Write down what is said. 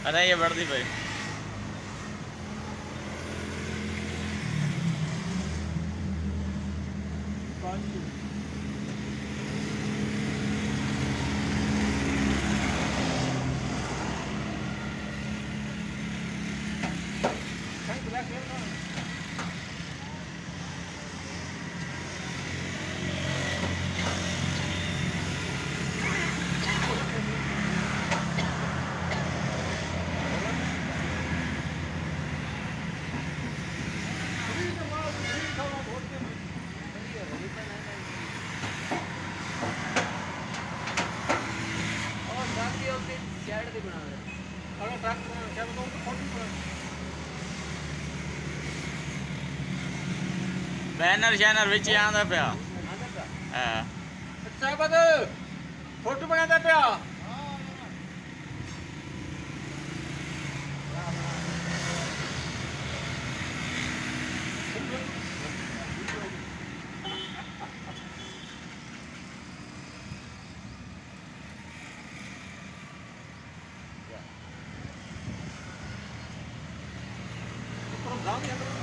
अरे ये बढ़ती भाई। बैनर शैनर विच आंदा पिया। अच्छा बद फोटो बनाता पिया। Dalam ya.